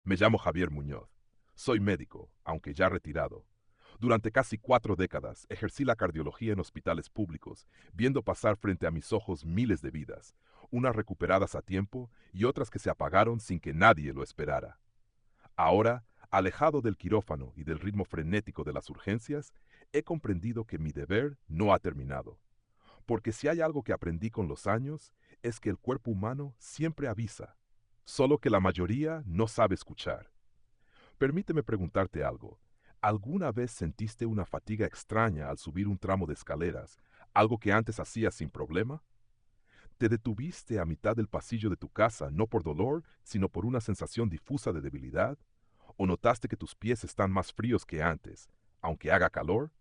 Me llamo Javier Muñoz. Soy médico, aunque ya retirado. Durante casi 4 décadas ejercí la cardiología en hospitales públicos, viendo pasar frente a mis ojos miles de vidas, unas recuperadas a tiempo y otras que se apagaron sin que nadie lo esperara. Ahora, alejado del quirófano y del ritmo frenético de las urgencias, he comprendido que mi deber no ha terminado. Porque si hay algo que aprendí con los años, es que el cuerpo humano siempre avisa, solo que la mayoría no sabe escuchar. Permíteme preguntarte algo. ¿Alguna vez sentiste una fatiga extraña al subir un tramo de escaleras, algo que antes hacías sin problema? ¿Te detuviste a mitad del pasillo de tu casa no por dolor, sino por una sensación difusa de debilidad? ¿O notaste que tus pies están más fríos que antes, aunque haga calor?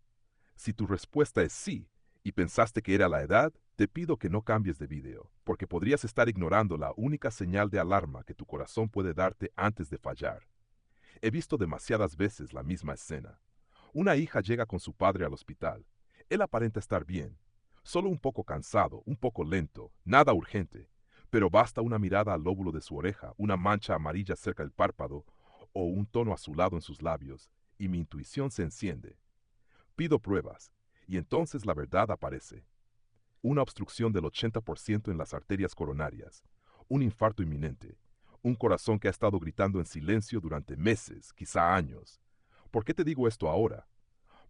Si tu respuesta es sí, y pensaste que era la edad, te pido que no cambies de video, porque podrías estar ignorando la única señal de alarma que tu corazón puede darte antes de fallar. He visto demasiadas veces la misma escena. Una hija llega con su padre al hospital. Él aparenta estar bien, solo un poco cansado, un poco lento, nada urgente, pero basta una mirada al lóbulo de su oreja, una mancha amarilla cerca del párpado o un tono azulado en sus labios, y mi intuición se enciende. Pido pruebas, y entonces la verdad aparece. Una obstrucción del 80% en las arterias coronarias, un infarto inminente, un corazón que ha estado gritando en silencio durante meses, quizá años. ¿Por qué te digo esto ahora?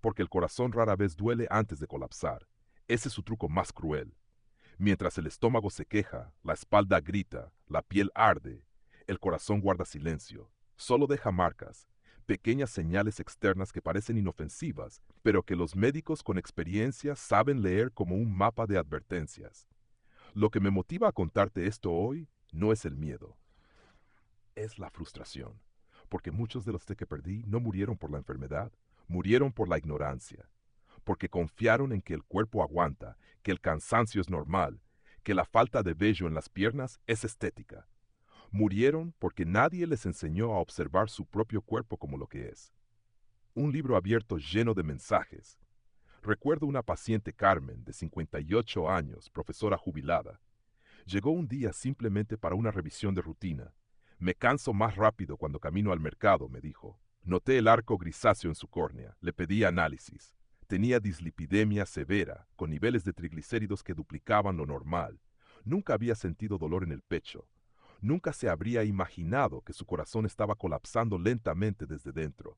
Porque el corazón rara vez duele antes de colapsar. Ese es su truco más cruel. Mientras el estómago se queja, la espalda grita, la piel arde, el corazón guarda silencio. Solo deja marcas, pequeñas señales externas que parecen inofensivas, pero que los médicos con experiencia saben leer como un mapa de advertencias. Lo que me motiva a contarte esto hoy no es el miedo, es la frustración. Porque muchos de los que perdí no murieron por la enfermedad, murieron por la ignorancia. Porque confiaron en que el cuerpo aguanta, que el cansancio es normal, que la falta de vello en las piernas es estética. Murieron porque nadie les enseñó a observar su propio cuerpo como lo que es. Un libro abierto lleno de mensajes. Recuerdo una paciente Carmen, de 58 años, profesora jubilada. Llegó un día simplemente para una revisión de rutina. Me canso más rápido cuando camino al mercado, me dijo. Noté el arco grisáceo en su córnea. Le pedí análisis. Tenía dislipidemia severa, con niveles de triglicéridos que duplicaban lo normal. Nunca había sentido dolor en el pecho. Nunca se habría imaginado que su corazón estaba colapsando lentamente desde dentro.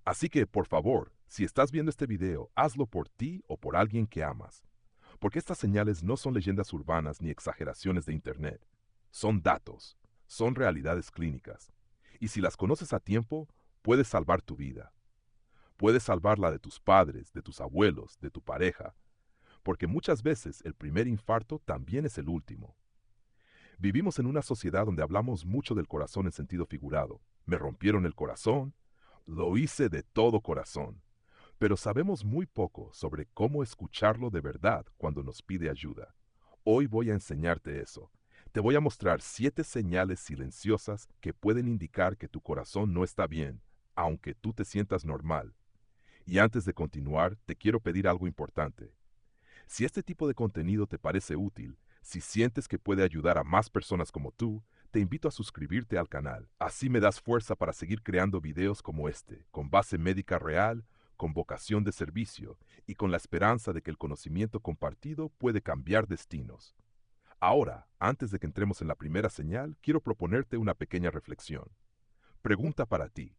Así que, por favor, si estás viendo este video, hazlo por ti o por alguien que amas. Porque estas señales no son leyendas urbanas ni exageraciones de Internet. Son datos, son realidades clínicas. Y si las conoces a tiempo, puedes salvar tu vida. Puedes salvar la de tus padres, de tus abuelos, de tu pareja. Porque muchas veces el primer infarto también es el último. Vivimos en una sociedad donde hablamos mucho del corazón en sentido figurado. Me rompieron el corazón, lo hice de todo corazón. Pero sabemos muy poco sobre cómo escucharlo de verdad cuando nos pide ayuda. Hoy voy a enseñarte eso. Te voy a mostrar 7 señales silenciosas que pueden indicar que tu corazón no está bien, aunque tú te sientas normal. Y antes de continuar, te quiero pedir algo importante. Si este tipo de contenido te parece útil, si sientes que puede ayudar a más personas como tú, te invito a suscribirte al canal. Así me das fuerza para seguir creando videos como este, con base médica real, con vocación de servicio y con la esperanza de que el conocimiento compartido puede cambiar destinos. Ahora, antes de que entremos en la primera señal, quiero proponerte una pequeña reflexión. Pregunta para ti.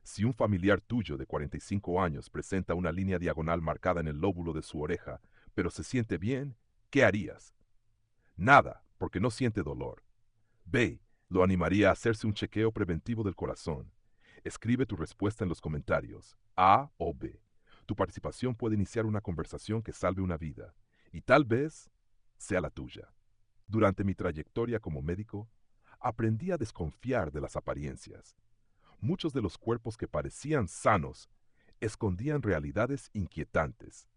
Si un familiar tuyo de 45 años presenta una línea diagonal marcada en el lóbulo de su oreja, pero se siente bien, ¿qué harías? Nada, porque no siente dolor. B. Lo animaría a hacerse un chequeo preventivo del corazón. Escribe tu respuesta en los comentarios, A o B. Tu participación puede iniciar una conversación que salve una vida, y tal vez sea la tuya. Durante mi trayectoria como médico, aprendí a desconfiar de las apariencias. Muchos de los cuerpos que parecían sanos escondían realidades inquietantes.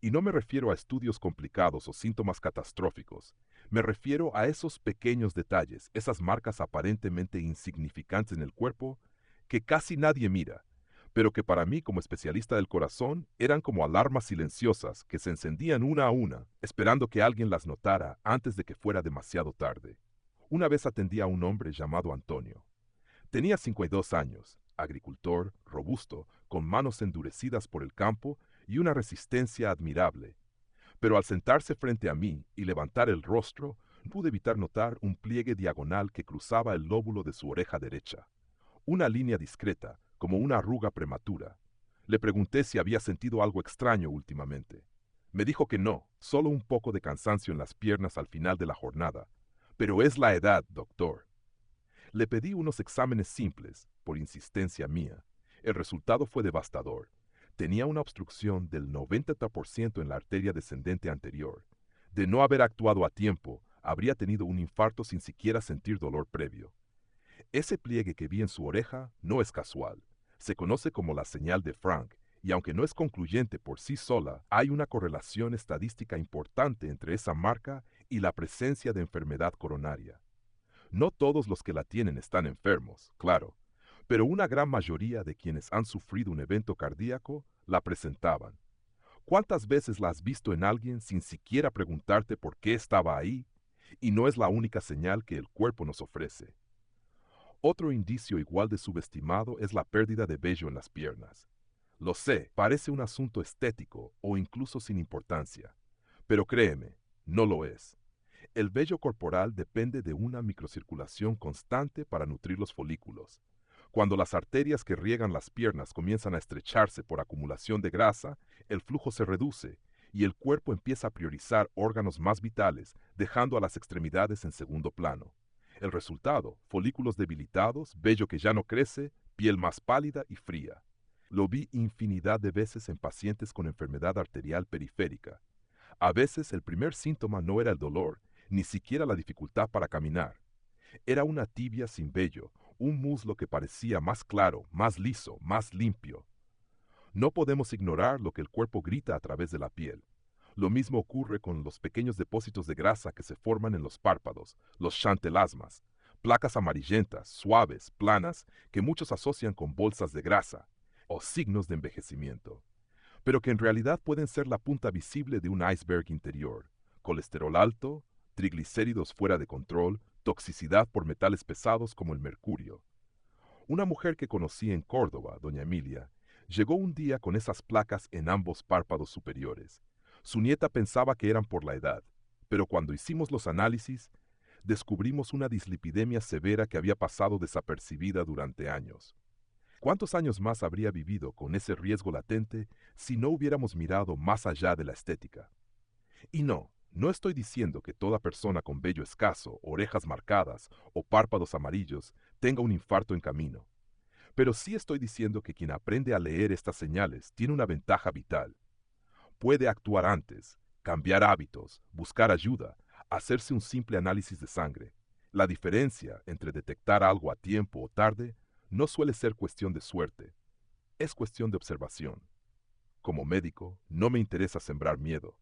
Y no me refiero a estudios complicados o síntomas catastróficos. Me refiero a esos pequeños detalles, esas marcas aparentemente insignificantes en el cuerpo que casi nadie mira, pero que para mí como especialista del corazón eran como alarmas silenciosas que se encendían una a una, esperando que alguien las notara antes de que fuera demasiado tarde. Una vez atendí a un hombre llamado Antonio. Tenía 52 años, agricultor, robusto, con manos endurecidas por el campo y una resistencia admirable. Pero al sentarse frente a mí y levantar el rostro, no pude evitar notar un pliegue diagonal que cruzaba el lóbulo de su oreja derecha. Una línea discreta, como una arruga prematura. Le pregunté si había sentido algo extraño últimamente. Me dijo que no, solo un poco de cansancio en las piernas al final de la jornada. Pero es la edad, doctor. Le pedí unos exámenes simples, por insistencia mía. El resultado fue devastador. Tenía una obstrucción del 90% en la arteria descendente anterior. De no haber actuado a tiempo, habría tenido un infarto sin siquiera sentir dolor previo. Ese pliegue que vi en su oreja no es casual. Se conoce como la señal de Frank, y aunque no es concluyente por sí sola, hay una correlación estadística importante entre esa marca y la presencia de enfermedad coronaria. No todos los que la tienen están enfermos, claro, pero una gran mayoría de quienes han sufrido un evento cardíaco la presentaban. ¿Cuántas veces la has visto en alguien sin siquiera preguntarte por qué estaba ahí? Y no es la única señal que el cuerpo nos ofrece. Otro indicio igual de subestimado es la pérdida de vello en las piernas. Lo sé, parece un asunto estético o incluso sin importancia, pero créeme, no lo es. El vello corporal depende de una microcirculación constante para nutrir los folículos. Cuando las arterias que riegan las piernas comienzan a estrecharse por acumulación de grasa, el flujo se reduce y el cuerpo empieza a priorizar órganos más vitales, dejando a las extremidades en segundo plano. El resultado, folículos debilitados, vello que ya no crece, piel más pálida y fría. Lo vi infinidad de veces en pacientes con enfermedad arterial periférica. A veces el primer síntoma no era el dolor, ni siquiera la dificultad para caminar. Era una tibia sin vello, un muslo que parecía más claro, más liso, más limpio. No podemos ignorar lo que el cuerpo grita a través de la piel. Lo mismo ocurre con los pequeños depósitos de grasa que se forman en los párpados, los xantelasmas, placas amarillentas, suaves, planas, que muchos asocian con bolsas de grasa o signos de envejecimiento, pero que en realidad pueden ser la punta visible de un iceberg interior. Colesterol alto, triglicéridos fuera de control, toxicidad por metales pesados como el mercurio. Una mujer que conocí en Córdoba, doña Emilia, llegó un día con esas placas en ambos párpados superiores. Su nieta pensaba que eran por la edad, pero cuando hicimos los análisis, descubrimos una dislipidemia severa que había pasado desapercibida durante años. ¿Cuántos años más habría vivido con ese riesgo latente si no hubiéramos mirado más allá de la estética? Y no, no estoy diciendo que toda persona con vello escaso, orejas marcadas o párpados amarillos tenga un infarto en camino. Pero sí estoy diciendo que quien aprende a leer estas señales tiene una ventaja vital. Puede actuar antes, cambiar hábitos, buscar ayuda, hacerse un simple análisis de sangre. La diferencia entre detectar algo a tiempo o tarde no suele ser cuestión de suerte, es cuestión de observación. Como médico, no me interesa sembrar miedo,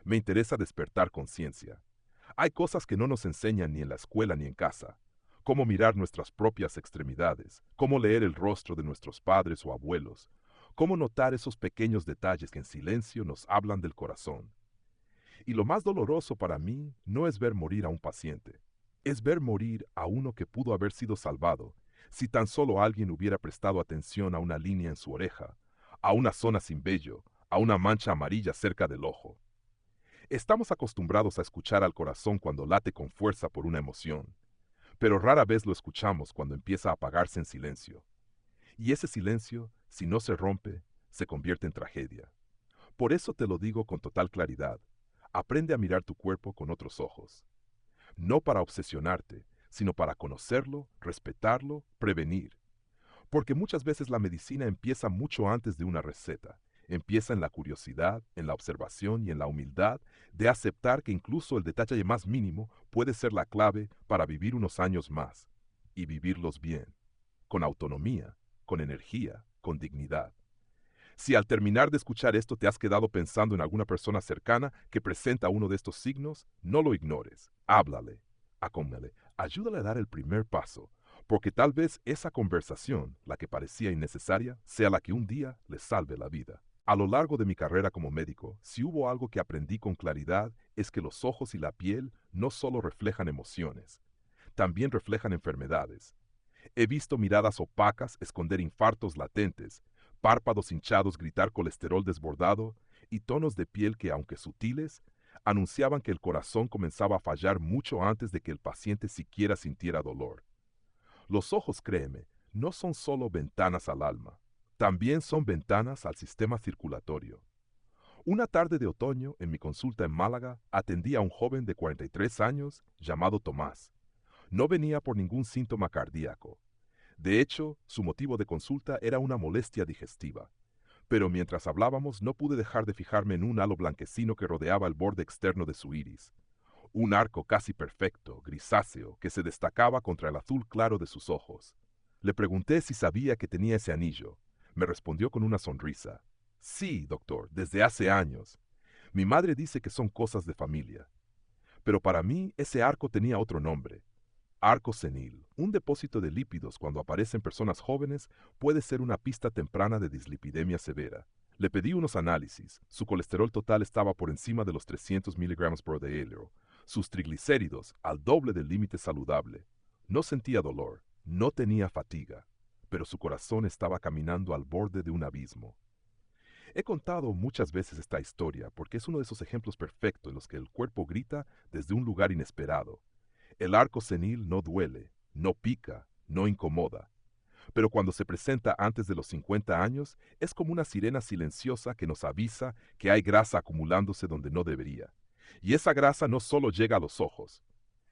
me interesa despertar conciencia. Hay cosas que no nos enseñan ni en la escuela ni en casa. Cómo mirar nuestras propias extremidades, cómo leer el rostro de nuestros padres o abuelos, cómo notar esos pequeños detalles que en silencio nos hablan del corazón. Y lo más doloroso para mí no es ver morir a un paciente, es ver morir a uno que pudo haber sido salvado si tan solo alguien hubiera prestado atención a una línea en su oreja, a una zona sin vello, a una mancha amarilla cerca del ojo. Estamos acostumbrados a escuchar al corazón cuando late con fuerza por una emoción, pero rara vez lo escuchamos cuando empieza a apagarse en silencio. Y ese silencio, si no se rompe, se convierte en tragedia. Por eso te lo digo con total claridad. Aprende a mirar tu cuerpo con otros ojos. No para obsesionarte, sino para conocerlo, respetarlo, prevenir. Porque muchas veces la medicina empieza mucho antes de una receta. Empieza en la curiosidad, en la observación y en la humildad de aceptar que incluso el detalle más mínimo puede ser la clave para vivir unos años más. Y vivirlos bien, con autonomía, con energía, con dignidad. Si al terminar de escuchar esto te has quedado pensando en alguna persona cercana que presenta uno de estos signos, no lo ignores. Háblale, acómnale, ayúdale a dar el primer paso, porque tal vez esa conversación, la que parecía innecesaria, sea la que un día le salve la vida. A lo largo de mi carrera como médico, si hubo algo que aprendí con claridad es que los ojos y la piel no solo reflejan emociones, también reflejan enfermedades. He visto miradas opacas esconder infartos latentes, párpados hinchados gritar colesterol desbordado y tonos de piel que, aunque sutiles, anunciaban que el corazón comenzaba a fallar mucho antes de que el paciente siquiera sintiera dolor. Los ojos, créeme, no son solo ventanas al alma, también son ventanas al sistema circulatorio. Una tarde de otoño, en mi consulta en Málaga, atendí a un joven de 43 años llamado Tomás. No venía por ningún síntoma cardíaco. De hecho, su motivo de consulta era una molestia digestiva. Pero mientras hablábamos no pude dejar de fijarme en un halo blanquecino que rodeaba el borde externo de su iris. Un arco casi perfecto, grisáceo, que se destacaba contra el azul claro de sus ojos. Le pregunté si sabía que tenía ese anillo. Me respondió con una sonrisa. Sí, doctor, desde hace años. Mi madre dice que son cosas de familia. Pero para mí ese arco tenía otro nombre. Arco senil. Un depósito de lípidos cuando aparece en personas jóvenes puede ser una pista temprana de dislipidemia severa. Le pedí unos análisis. Su colesterol total estaba por encima de los 300 miligramos por decilitro. Sus triglicéridos al doble del límite saludable. No sentía dolor, no tenía fatiga, pero su corazón estaba caminando al borde de un abismo. He contado muchas veces esta historia porque es uno de esos ejemplos perfectos en los que el cuerpo grita desde un lugar inesperado. El arco senil no duele, no pica, no incomoda. Pero cuando se presenta antes de los 50 años, es como una sirena silenciosa que nos avisa que hay grasa acumulándose donde no debería. Y esa grasa no solo llega a los ojos,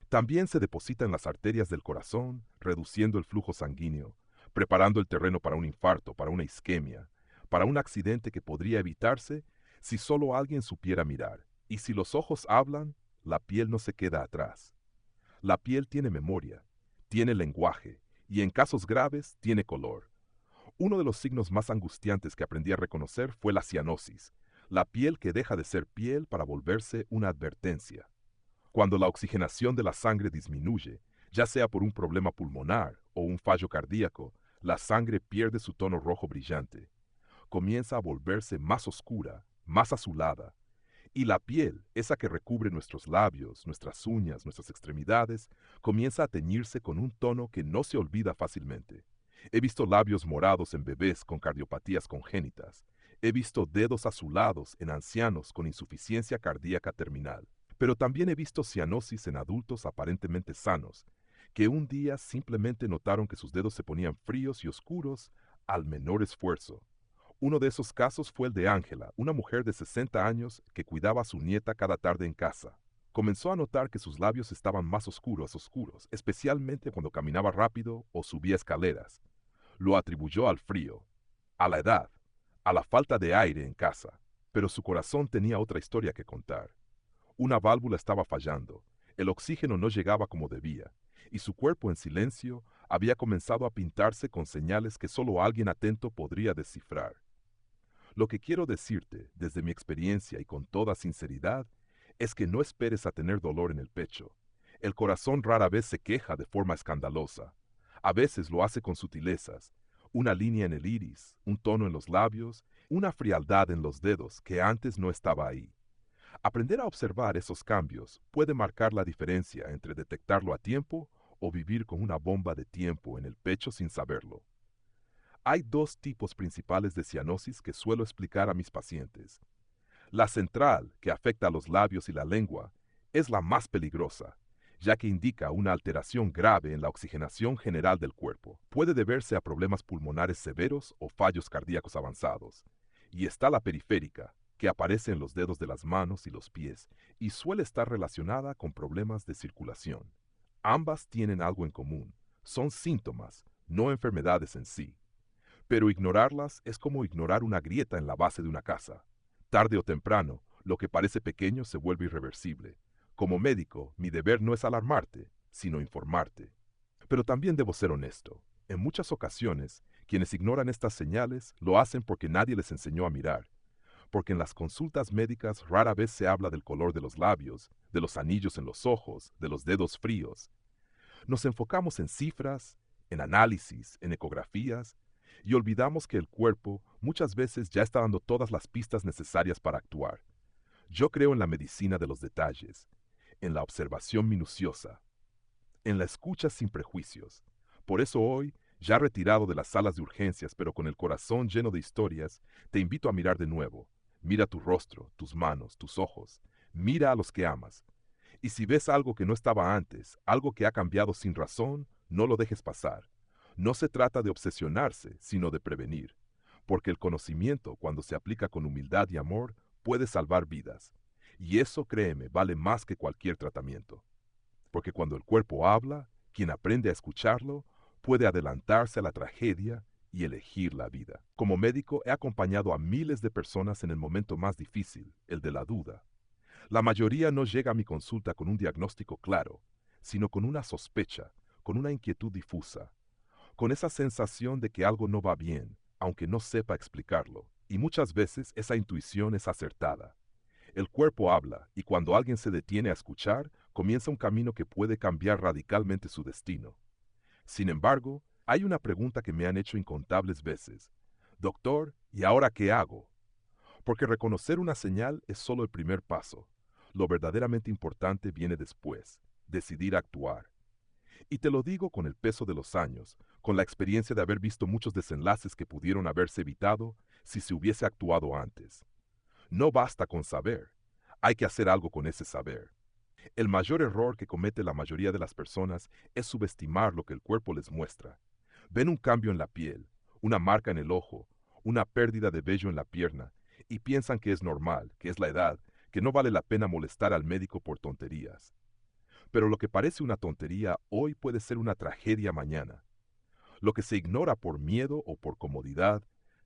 también se deposita en las arterias del corazón, reduciendo el flujo sanguíneo, preparando el terreno para un infarto, para una isquemia, para un accidente que podría evitarse si solo alguien supiera mirar. Y si los ojos hablan, la piel no se queda atrás. La piel tiene memoria, tiene lenguaje y en casos graves tiene color. Uno de los signos más angustiantes que aprendí a reconocer fue la cianosis, la piel que deja de ser piel para volverse una advertencia. Cuando la oxigenación de la sangre disminuye, ya sea por un problema pulmonar o un fallo cardíaco, la sangre pierde su tono rojo brillante. Comienza a volverse más oscura, más azulada, y la piel, esa que recubre nuestros labios, nuestras uñas, nuestras extremidades, comienza a teñirse con un tono que no se olvida fácilmente. He visto labios morados en bebés con cardiopatías congénitas. He visto dedos azulados en ancianos con insuficiencia cardíaca terminal. Pero también he visto cianosis en adultos aparentemente sanos, que un día simplemente notaron que sus dedos se ponían fríos y oscuros al menor esfuerzo. Uno de esos casos fue el de Ángela, una mujer de 60 años que cuidaba a su nieta cada tarde en casa. Comenzó a notar que sus labios estaban más oscuros, especialmente cuando caminaba rápido o subía escaleras. Lo atribuyó al frío, a la edad, a la falta de aire en casa. Pero su corazón tenía otra historia que contar. Una válvula estaba fallando, el oxígeno no llegaba como debía, y su cuerpo en silencio había comenzado a pintarse con señales que solo alguien atento podría descifrar. Lo que quiero decirte, desde mi experiencia y con toda sinceridad, es que no esperes a tener dolor en el pecho. El corazón rara vez se queja de forma escandalosa. A veces lo hace con sutilezas, una línea en el iris, un tono en los labios, una frialdad en los dedos que antes no estaba ahí. Aprender a observar esos cambios puede marcar la diferencia entre detectarlo a tiempo o vivir con una bomba de tiempo en el pecho sin saberlo. Hay dos tipos principales de cianosis que suelo explicar a mis pacientes. La central, que afecta a los labios y la lengua, es la más peligrosa, ya que indica una alteración grave en la oxigenación general del cuerpo. Puede deberse a problemas pulmonares severos o fallos cardíacos avanzados. Y está la periférica, que aparece en los dedos de las manos y los pies, y suele estar relacionada con problemas de circulación. Ambas tienen algo en común. Son síntomas, no enfermedades en sí. Pero ignorarlas es como ignorar una grieta en la base de una casa. Tarde o temprano, lo que parece pequeño se vuelve irreversible. Como médico, mi deber no es alarmarte, sino informarte. Pero también debo ser honesto. En muchas ocasiones, quienes ignoran estas señales lo hacen porque nadie les enseñó a mirar. Porque en las consultas médicas rara vez se habla del color de los labios, de los anillos en los ojos, de los dedos fríos. Nos enfocamos en cifras, en análisis, en ecografías, y olvidamos que el cuerpo muchas veces ya está dando todas las pistas necesarias para actuar. Yo creo en la medicina de los detalles, en la observación minuciosa, en la escucha sin prejuicios, Por eso hoy, ya retirado de las salas de urgencias, pero con el corazón lleno de historias, te invito a mirar de nuevo. Mira tu rostro, tus manos, tus ojos. Mira a los que amas. Y si ves algo que no estaba antes, algo que ha cambiado sin razón, no lo dejes pasar. No se trata de obsesionarse, sino de prevenir. Porque el conocimiento, cuando se aplica con humildad y amor, puede salvar vidas. Y eso, créeme, vale más que cualquier tratamiento. Porque cuando el cuerpo habla, quien aprende a escucharlo, puede adelantarse a la tragedia y elegir la vida. Como médico he acompañado a miles de personas en el momento más difícil, el de la duda. La mayoría no llega a mi consulta con un diagnóstico claro, sino con una sospecha, con una inquietud difusa, con esa sensación de que algo no va bien, aunque no sepa explicarlo. Y muchas veces esa intuición es acertada. El cuerpo habla, y cuando alguien se detiene a escuchar, comienza un camino que puede cambiar radicalmente su destino. Sin embargo, hay una pregunta que me han hecho incontables veces. Doctor, ¿y ahora qué hago? Porque reconocer una señal es solo el primer paso. Lo verdaderamente importante viene después, decidir actuar. Y te lo digo con el peso de los años, con la experiencia de haber visto muchos desenlaces que pudieron haberse evitado si se hubiese actuado antes. No basta con saber, hay que hacer algo con ese saber. El mayor error que comete la mayoría de las personas es subestimar lo que el cuerpo les muestra. Ven un cambio en la piel, una marca en el ojo, una pérdida de vello en la pierna, y piensan que es normal, que es la edad, que no vale la pena molestar al médico por tonterías. Pero lo que parece una tontería hoy puede ser una tragedia mañana. Lo que se ignora por miedo o por comodidad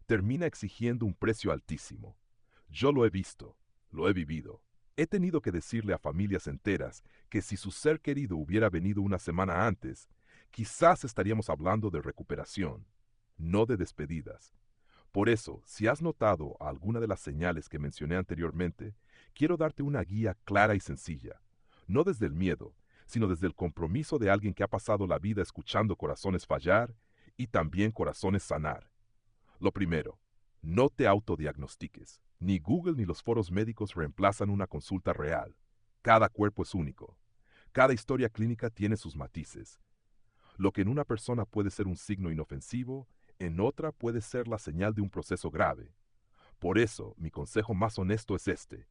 termina exigiendo un precio altísimo. Yo lo he visto, lo he vivido. He tenido que decirle a familias enteras que si su ser querido hubiera venido una semana antes, quizás estaríamos hablando de recuperación, no de despedidas. Por eso, si has notado alguna de las señales que mencioné anteriormente, quiero darte una guía clara y sencilla, no desde el miedo, sino desde el compromiso de alguien que ha pasado la vida escuchando corazones fallar y también corazones sanar. Lo primero, no te autodiagnostiques. Ni Google ni los foros médicos reemplazan una consulta real. Cada cuerpo es único. Cada historia clínica tiene sus matices. Lo que en una persona puede ser un signo inofensivo, en otra puede ser la señal de un proceso grave. Por eso, mi consejo más honesto es este.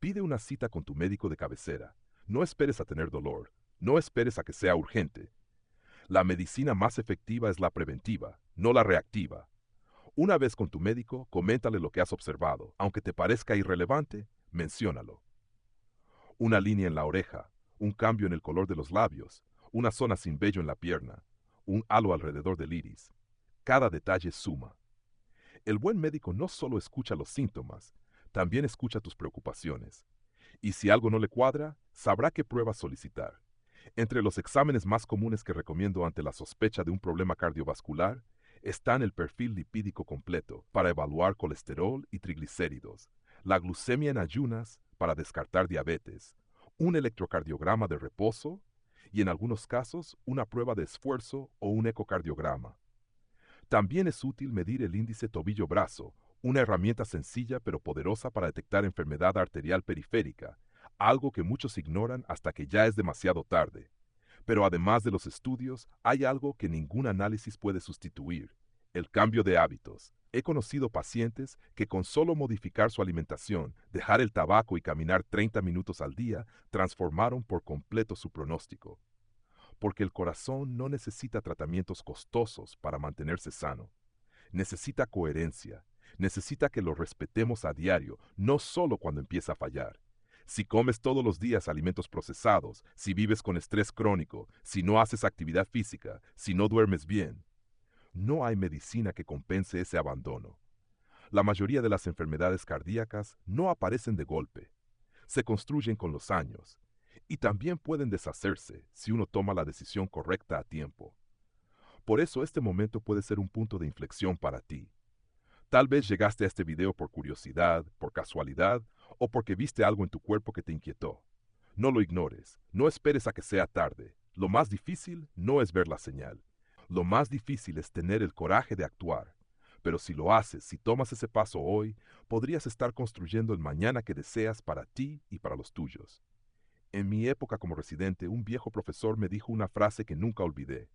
Pide una cita con tu médico de cabecera. No esperes a tener dolor. No esperes a que sea urgente. La medicina más efectiva es la preventiva, no la reactiva. Una vez con tu médico, coméntale lo que has observado. Aunque te parezca irrelevante, menciónalo. Una línea en la oreja, un cambio en el color de los labios, una zona sin vello en la pierna, un halo alrededor del iris. Cada detalle suma. El buen médico no solo escucha los síntomas, también escucha tus preocupaciones. Y si algo no le cuadra, sabrá qué pruebas solicitar. Entre los exámenes más comunes que recomiendo ante la sospecha de un problema cardiovascular están el perfil lipídico completo para evaluar colesterol y triglicéridos, la glucemia en ayunas para descartar diabetes, un electrocardiograma de reposo y en algunos casos una prueba de esfuerzo o un ecocardiograma. También es útil medir el índice tobillo-brazo, una herramienta sencilla pero poderosa para detectar enfermedad arterial periférica, algo que muchos ignoran hasta que ya es demasiado tarde. Pero además de los estudios, hay algo que ningún análisis puede sustituir: el cambio de hábitos. He conocido pacientes que con solo modificar su alimentación, dejar el tabaco y caminar 30 minutos al día, transformaron por completo su pronóstico. Porque el corazón no necesita tratamientos costosos para mantenerse sano. Necesita coherencia. Necesita que lo respetemos a diario, no solo cuando empieza a fallar. Si comes todos los días alimentos procesados, si vives con estrés crónico, si no haces actividad física, si no duermes bien, no hay medicina que compense ese abandono. La mayoría de las enfermedades cardíacas no aparecen de golpe. Se construyen con los años. Y también pueden deshacerse si uno toma la decisión correcta a tiempo. Por eso este momento puede ser un punto de inflexión para ti. Tal vez llegaste a este video por curiosidad, por casualidad o porque viste algo en tu cuerpo que te inquietó. No lo ignores, no esperes a que sea tarde. Lo más difícil no es ver la señal. Lo más difícil es tener el coraje de actuar. Pero si lo haces, si tomas ese paso hoy, podrías estar construyendo el mañana que deseas para ti y para los tuyos. En mi época como residente, un viejo profesor me dijo una frase que nunca olvidé.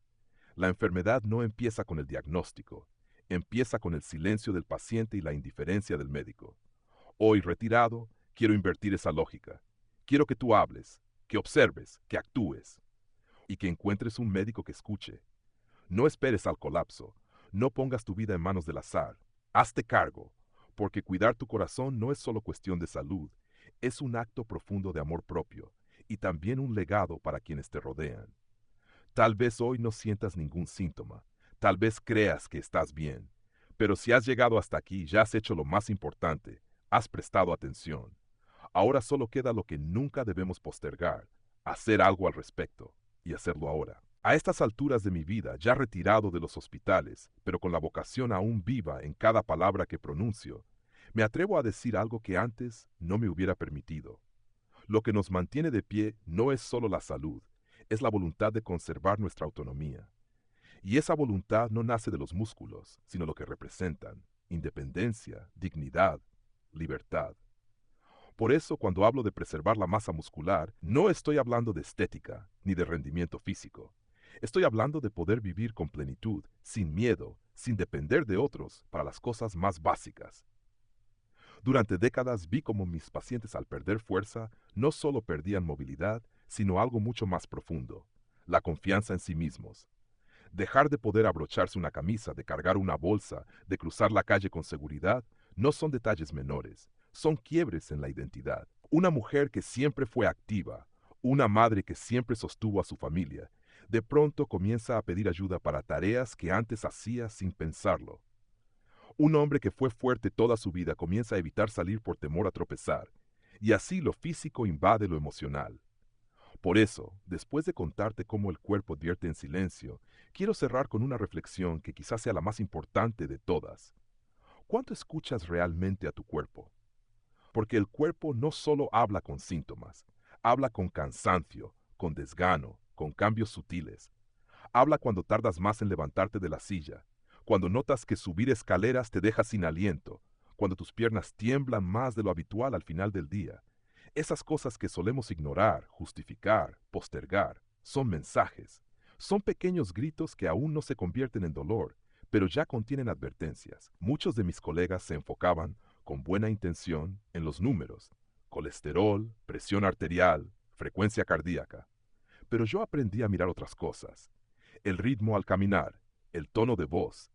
La enfermedad no empieza con el diagnóstico, empieza con el silencio del paciente y la indiferencia del médico. Hoy, retirado, quiero invertir esa lógica. Quiero que tú hables, que observes, que actúes y que encuentres un médico que escuche. No esperes al colapso, no pongas tu vida en manos del azar. Hazte cargo, porque cuidar tu corazón no es solo cuestión de salud, es un acto profundo de amor propio y también un legado para quienes te rodean. Tal vez hoy no sientas ningún síntoma, tal vez creas que estás bien, pero si has llegado hasta aquí ya has hecho lo más importante, has prestado atención. Ahora solo queda lo que nunca debemos postergar, hacer algo al respecto, y hacerlo ahora. A estas alturas de mi vida, ya retirado de los hospitales, pero con la vocación aún viva en cada palabra que pronuncio, me atrevo a decir algo que antes no me hubiera permitido. Lo que nos mantiene de pie no es solo la salud, es la voluntad de conservar nuestra autonomía. Y esa voluntad no nace de los músculos, sino lo que representan: independencia, dignidad, libertad. Por eso, cuando hablo de preservar la masa muscular, no estoy hablando de estética ni de rendimiento físico. Estoy hablando de poder vivir con plenitud, sin miedo, sin depender de otros para las cosas más básicas. Durante décadas vi cómo mis pacientes, al perder fuerza, no solo perdían movilidad, sino algo mucho más profundo: la confianza en sí mismos. Dejar de poder abrocharse una camisa, de cargar una bolsa, de cruzar la calle con seguridad, no son detalles menores, son quiebres en la identidad. Una mujer que siempre fue activa, una madre que siempre sostuvo a su familia, de pronto comienza a pedir ayuda para tareas que antes hacía sin pensarlo. Un hombre que fue fuerte toda su vida comienza a evitar salir por temor a tropezar, y así lo físico invade lo emocional. Por eso, después de contarte cómo el cuerpo advierte en silencio, quiero cerrar con una reflexión que quizás sea la más importante de todas. ¿Cuánto escuchas realmente a tu cuerpo? Porque el cuerpo no solo habla con síntomas, habla con cansancio, con desgano, con cambios sutiles. Habla cuando tardas más en levantarte de la silla, cuando notas que subir escaleras te deja sin aliento, cuando tus piernas tiemblan más de lo habitual al final del día. Esas cosas que solemos ignorar, justificar, postergar, son mensajes. Son pequeños gritos que aún no se convierten en dolor, pero ya contienen advertencias. Muchos de mis colegas se enfocaban, con buena intención, en los números: colesterol, presión arterial, frecuencia cardíaca. Pero yo aprendí a mirar otras cosas: el ritmo al caminar, el tono de voz,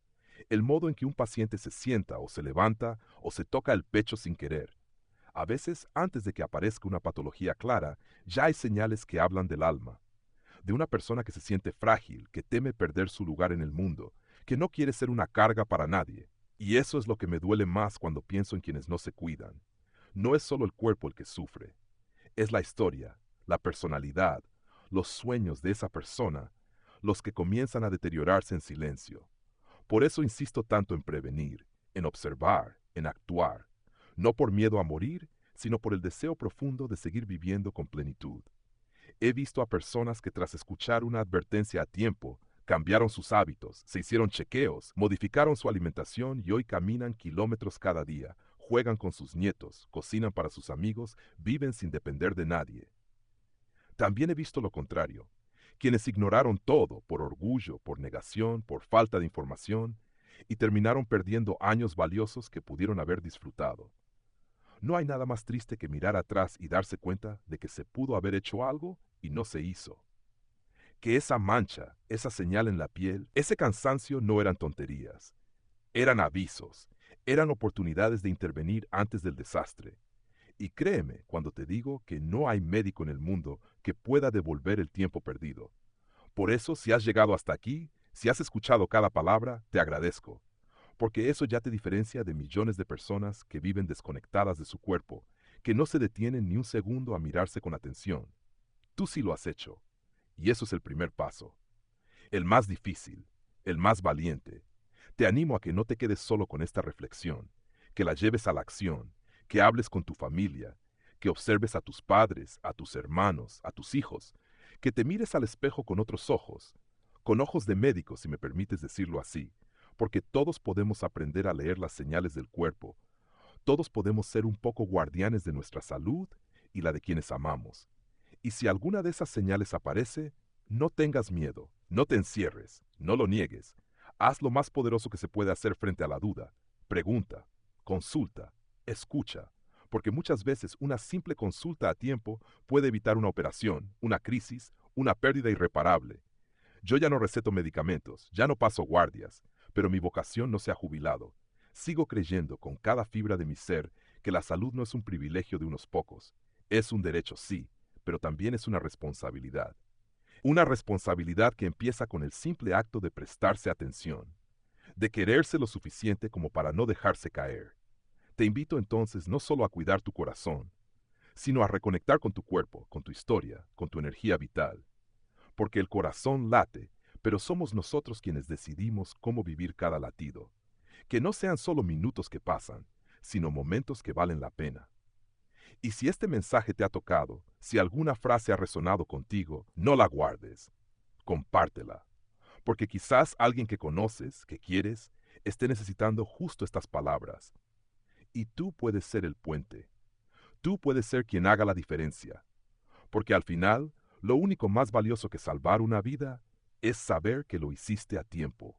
el modo en que un paciente se sienta o se levanta o se toca el pecho sin querer. A veces, antes de que aparezca una patología clara, ya hay señales que hablan del alma, de una persona que se siente frágil, que teme perder su lugar en el mundo, que no quiere ser una carga para nadie. Y eso es lo que me duele más cuando pienso en quienes no se cuidan. No es solo el cuerpo el que sufre, es la historia, la personalidad, los sueños de esa persona, los que comienzan a deteriorarse en silencio. Por eso insisto tanto en prevenir, en observar, en actuar, no por miedo a morir, sino por el deseo profundo de seguir viviendo con plenitud. He visto a personas que, tras escuchar una advertencia a tiempo, cambiaron sus hábitos, se hicieron chequeos, modificaron su alimentación y hoy caminan kilómetros cada día, juegan con sus nietos, cocinan para sus amigos, viven sin depender de nadie. También he visto lo contrario: quienes ignoraron todo por orgullo, por negación, por falta de información, y terminaron perdiendo años valiosos que pudieron haber disfrutado. No hay nada más triste que mirar atrás y darse cuenta de que se pudo haber hecho algo y no se hizo. Que esa mancha, esa señal en la piel, ese cansancio no eran tonterías. Eran avisos, eran oportunidades de intervenir antes del desastre. Y créeme cuando te digo que no hay médico en el mundo que pueda devolver el tiempo perdido. Por eso, si has llegado hasta aquí, si has escuchado cada palabra, te agradezco, porque eso ya te diferencia de millones de personas que viven desconectadas de su cuerpo, que no se detienen ni un segundo a mirarse con atención. Tú sí lo has hecho, y eso es el primer paso, el más difícil, el más valiente. Te animo a que no te quedes solo con esta reflexión, que la lleves a la acción, que hables con tu familia, que observes a tus padres, a tus hermanos, a tus hijos, que te mires al espejo con ojos de médico, si me permites decirlo así, porque todos podemos aprender a leer las señales del cuerpo, todos podemos ser un poco guardianes de nuestra salud y la de quienes amamos. Y si alguna de esas señales aparece, no tengas miedo, No te encierres, no lo niegues. Haz lo más poderoso que se puede hacer frente a la duda. Pregunta, consulta, escucha, porque muchas veces una simple consulta a tiempo puede evitar una operación, una crisis, una pérdida irreparable. Yo ya no receto medicamentos, ya no paso guardias, pero mi vocación no se ha jubilado. Sigo creyendo con cada fibra de mi ser que la salud no es un privilegio de unos pocos. Es un derecho, sí, pero también es una responsabilidad. Una responsabilidad que empieza con el simple acto de prestarse atención, de quererse lo suficiente como para no dejarse caer. Te invito entonces no solo a cuidar tu corazón, sino a reconectar con tu cuerpo, con tu historia, con tu energía vital. Porque el corazón late, pero somos nosotros quienes decidimos cómo vivir cada latido. Que no sean solo minutos que pasan, sino momentos que valen la pena. Y si este mensaje te ha tocado, si alguna frase ha resonado contigo, no la guardes. Compártela. Porque quizás alguien que conoces, que quieres, esté necesitando justo estas palabras. Y tú puedes ser el puente. Tú puedes ser quien haga la diferencia. Porque al final, lo único más valioso que salvar una vida es saber que lo hiciste a tiempo.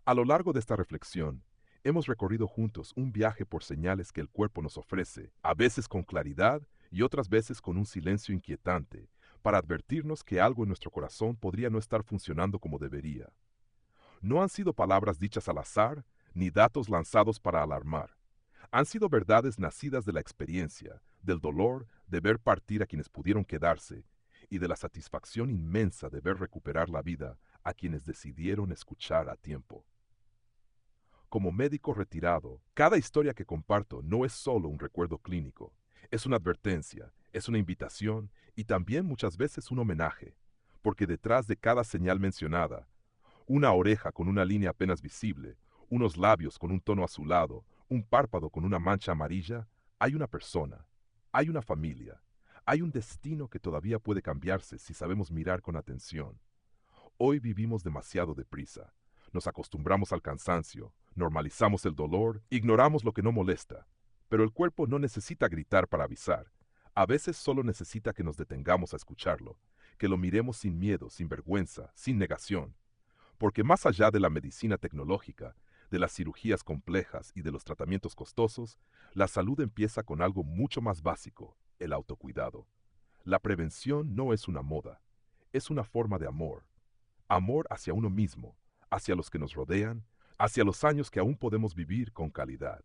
A lo largo de esta reflexión, hemos recorrido juntos un viaje por señales que el cuerpo nos ofrece, a veces con claridad y otras veces con un silencio inquietante, para advertirnos que algo en nuestro corazón podría no estar funcionando como debería. No han sido palabras dichas al azar, ni datos lanzados para alarmar. Han sido verdades nacidas de la experiencia, del dolor de ver partir a quienes pudieron quedarse y de la satisfacción inmensa de ver recuperar la vida a quienes decidieron escuchar a tiempo. Como médico retirado, cada historia que comparto no es solo un recuerdo clínico, es una advertencia, es una invitación y también muchas veces un homenaje, porque detrás de cada señal mencionada, una oreja con una línea apenas visible, unos labios con un tono azulado, un párpado con una mancha amarilla, hay una persona, hay una familia, hay un destino que todavía puede cambiarse si sabemos mirar con atención. Hoy vivimos demasiado deprisa. Nos acostumbramos al cansancio, normalizamos el dolor, ignoramos lo que no molesta. Pero el cuerpo no necesita gritar para avisar. A veces solo necesita que nos detengamos a escucharlo, que lo miremos sin miedo, sin vergüenza, sin negación. Porque más allá de la medicina tecnológica, de las cirugías complejas y de los tratamientos costosos, la salud empieza con algo mucho más básico, el autocuidado. La prevención no es una moda, es una forma de amor. Amor hacia uno mismo, hacia los que nos rodean, hacia los años que aún podemos vivir con calidad.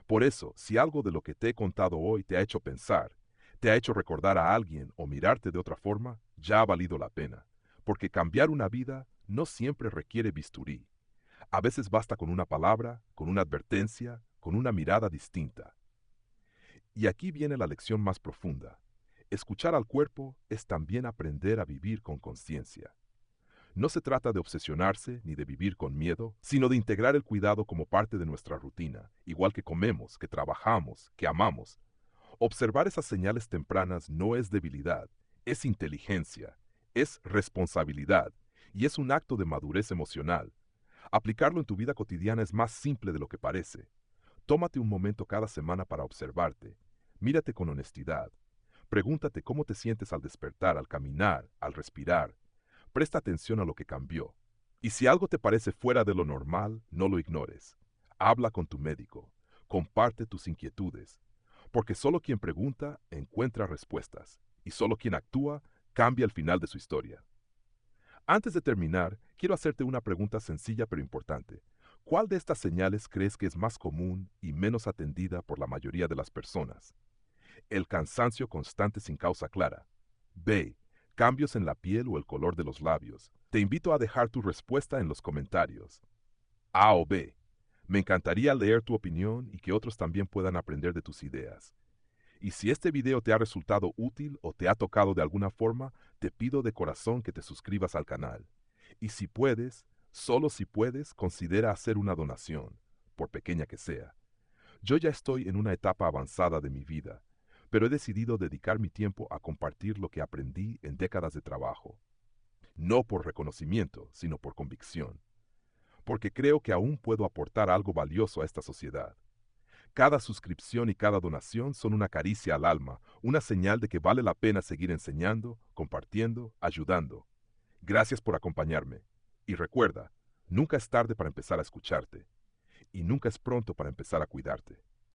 Por eso, si algo de lo que te he contado hoy te ha hecho pensar, te ha hecho recordar a alguien o mirarte de otra forma, ya ha valido la pena. Porque cambiar una vida no siempre requiere bisturí. A veces basta con una palabra, con una advertencia, con una mirada distinta. Y aquí viene la lección más profunda. Escuchar al cuerpo es también aprender a vivir con conciencia. No se trata de obsesionarse ni de vivir con miedo, sino de integrar el cuidado como parte de nuestra rutina, igual que comemos, que trabajamos, que amamos. Observar esas señales tempranas no es debilidad, es inteligencia, es responsabilidad y es un acto de madurez emocional. Aplicarlo en tu vida cotidiana es más simple de lo que parece. Tómate un momento cada semana para observarte. Mírate con honestidad. Pregúntate cómo te sientes al despertar, al caminar, al respirar. Presta atención a lo que cambió. Y si algo te parece fuera de lo normal, no lo ignores. Habla con tu médico. Comparte tus inquietudes. Porque solo quien pregunta encuentra respuestas. Y solo quien actúa cambia el final de su historia. Antes de terminar, quiero hacerte una pregunta sencilla pero importante. ¿Cuál de estas señales crees que es más común y menos atendida por la mayoría de las personas? El cansancio constante sin causa clara. B. Cambios en la piel o el color de los labios. Te invito a dejar tu respuesta en los comentarios. A o B. Me encantaría leer tu opinión y que otros también puedan aprender de tus ideas. Y si este video te ha resultado útil o te ha tocado de alguna forma, te pido de corazón que te suscribas al canal. Y si puedes, solo si puedes, considera hacer una donación, por pequeña que sea. Yo ya estoy en una etapa avanzada de mi vida, pero he decidido dedicar mi tiempo a compartir lo que aprendí en décadas de trabajo. No por reconocimiento, sino por convicción. Porque creo que aún puedo aportar algo valioso a esta sociedad. Cada suscripción y cada donación son una caricia al alma, una señal de que vale la pena seguir enseñando, compartiendo, ayudando. Gracias por acompañarme. Y recuerda, nunca es tarde para empezar a escucharte. Y nunca es pronto para empezar a cuidarte.